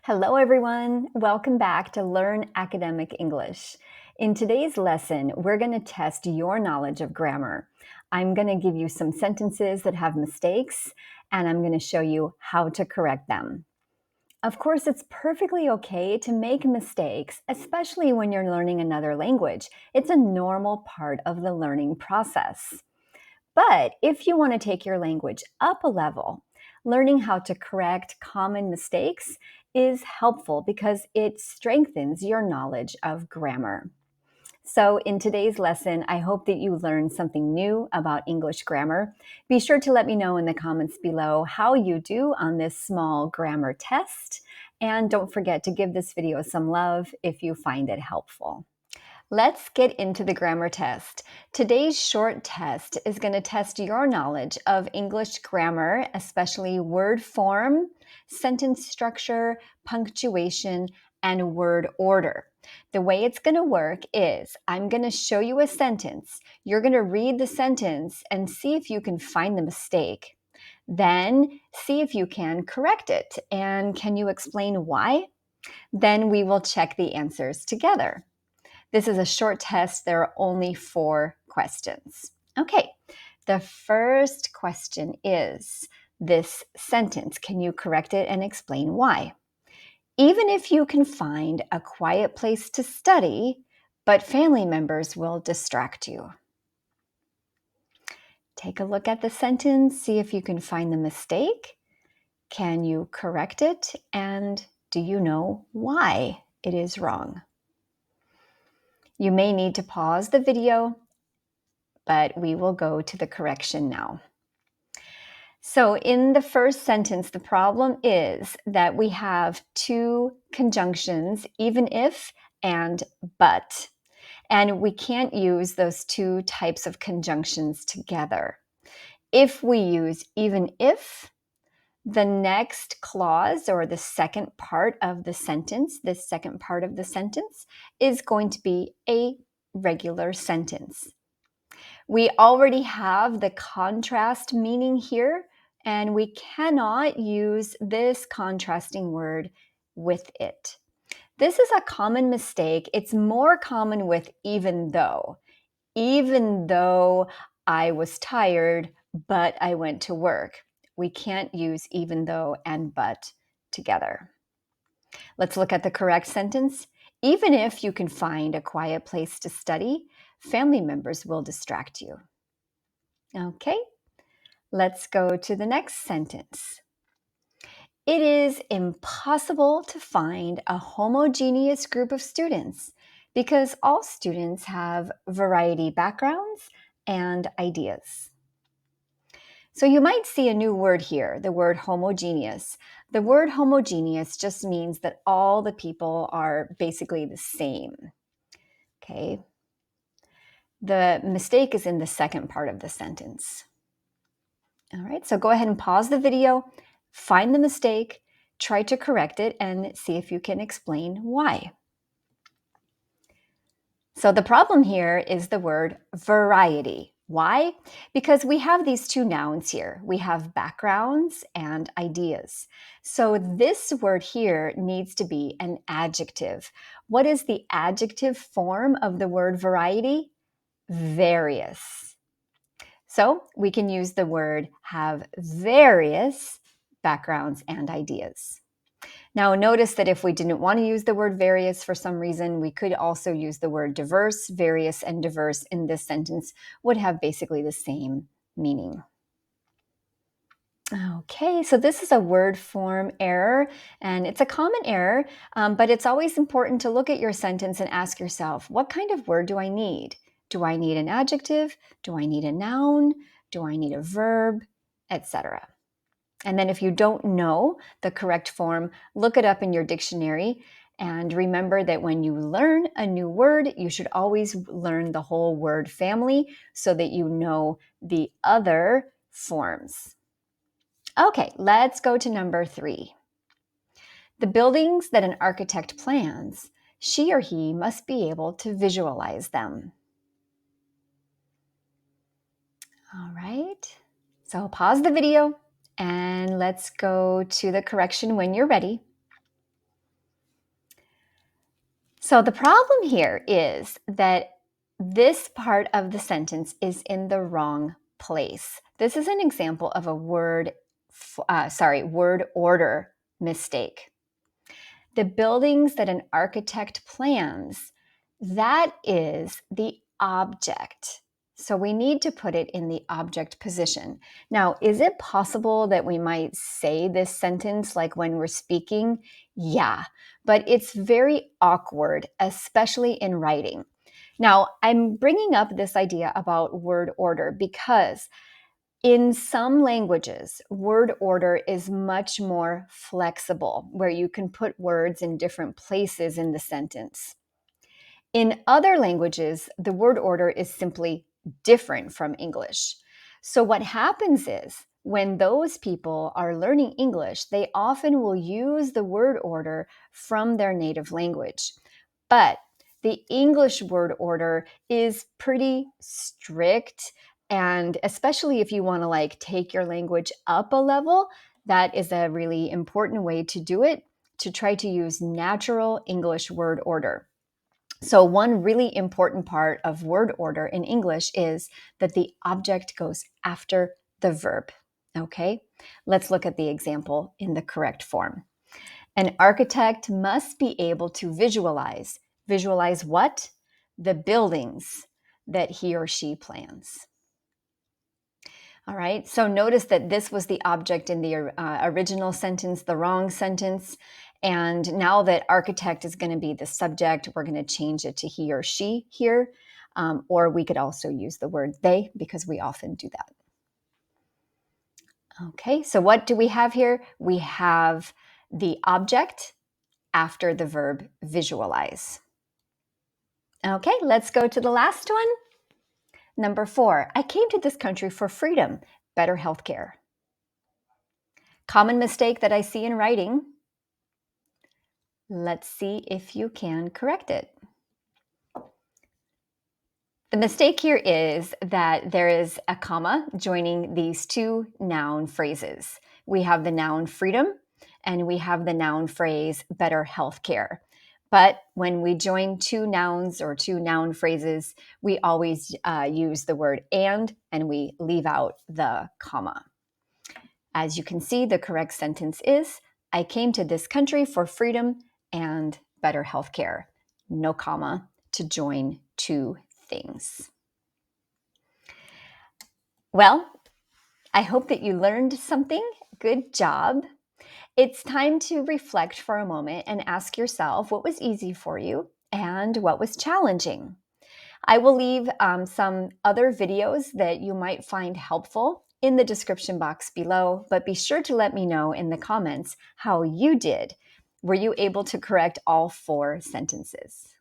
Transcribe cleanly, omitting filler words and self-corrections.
Hello, everyone. Welcome back to Learn Academic English. In today's lesson, we're going to test your knowledge of grammar. I'm going to give you some sentences that have mistakes, and I'm going to show you how to correct them. Of course, it's perfectly okay to make mistakes, especially when you're learning another language. It's a normal part of the learning process. But if you want to take your language up a level, learning how to correct common mistakes is helpful because it strengthens your knowledge of grammar. So, in today's lesson, I hope that you learned something new about English grammar. Be sure to let me know in the comments below how you do on this small grammar test. And don't forget to give this video some love if you find it helpful. Let's get into the grammar test. Today's short test is going to test your knowledge of English grammar, especially word form, sentence structure, punctuation, and word order. The way it's going to work is I'm going to show you a sentence. You're going to read the sentence and see if you can find the mistake. Then see if you can correct it. And can you explain why? Then we will check the answers together. This is a short test. There are only 4 questions. Okay, the first question is this sentence. Can you correct it and explain why? Even if you can find a quiet place to study, but family members will distract you. Take a look at the sentence, see if you can find the mistake. Can you correct it? And do you know why it is wrong? You may need to pause the video, but we will go to the correction now. So in the first sentence, the problem is that we have 2 conjunctions, even if and but. And we can't use those 2 types of conjunctions together. If we use even if, the next clause or the second part of the sentence, is going to be a regular sentence. We already have the contrast meaning here, and we cannot use this contrasting word with it. This is a common mistake. It's more common with even though. Even though I was tired, but I went to work. We can't use even though and but together. Let's look at the correct sentence. Even if you can find a quiet place to study, family members will distract you. Okay, let's go to the next sentence. It is impossible to find a homogeneous group of students because all students have variety backgrounds and ideas. So you might see a new word here, the word homogeneous. The word homogeneous just means that all the people are basically the same. Okay. The mistake is in the second part of the sentence. All right, so go ahead and pause the video, find the mistake, try to correct it, and see if you can explain why. So the problem here is the word variety. Why? Because we have these 2 nouns here. We have backgrounds and ideas. So this word here needs to be an adjective. What is the adjective form of the word variety? Various. So we can use the word have various backgrounds and ideas. Now notice that if we didn't want to use the word various for some reason, we could also use the word diverse. Various and diverse in this sentence would have basically the same meaning. Okay, so this is a word form error, and it's a common error, but it's always important to look at your sentence and ask yourself, what kind of word do I need? Do I need an adjective? Do I need a noun? Do I need a verb? Etc. And then if you don't know the correct form, look it up in your dictionary. And remember that when you learn a new word, you should always learn the whole word family so that you know the other forms. Okay, let's go to number 3. The buildings that an architect plans, she or he must be able to visualize them. All right, so pause the video and let's go to the correction when you're ready. So the problem here is that this part of the sentence is in the wrong place. This is an example of a word order mistake. The buildings that an architect plans, that is the object. So we need to put it in the object position. Now, is it possible that we might say this sentence like when we're speaking? Yeah, but it's very awkward, especially in writing. Now, I'm bringing up this idea about word order because in some languages, word order is much more flexible, where you can put words in different places in the sentence. In other languages, the word order is simply different from English. So, what happens is when those people are learning English, they often will use the word order from their native language. But the English word order is pretty strict. And especially if you want to like take your language up a level, that is a really important way to do it, to try to use natural English word order. So, one really important part of word order in English is that the object goes after the verb. Okay, let's look at the example in the correct form. An architect must be able to visualize. Visualize what? The buildings that he or she plans. All right, so notice that this was the object in the original sentence, the wrong sentence. And now that architect is going to be the subject, we're going to change it to he or she here. Or we could also use the word they because we often do that. Okay, so what do we have here? We have the object after the verb visualize. Okay, let's go to the last one. Number 4, I came to this country for freedom, better healthcare. Common mistake that I see in writing. Let's see if you can correct it. The mistake here is that there is a comma joining these two noun phrases. We have the noun freedom and we have the noun phrase better healthcare. But when we join two nouns or two noun phrases, we always use the word and we leave out the comma. As you can see, the correct sentence is, I came to this country for freedom and better healthcare. No comma to join two things. Well, I hope that you learned something. Good job. It's time to reflect for a moment and ask yourself what was easy for you and what was challenging. I will leave some other videos that you might find helpful in the description box below, but be sure to let me know in the comments how you did. Were you able to correct all 4 sentences?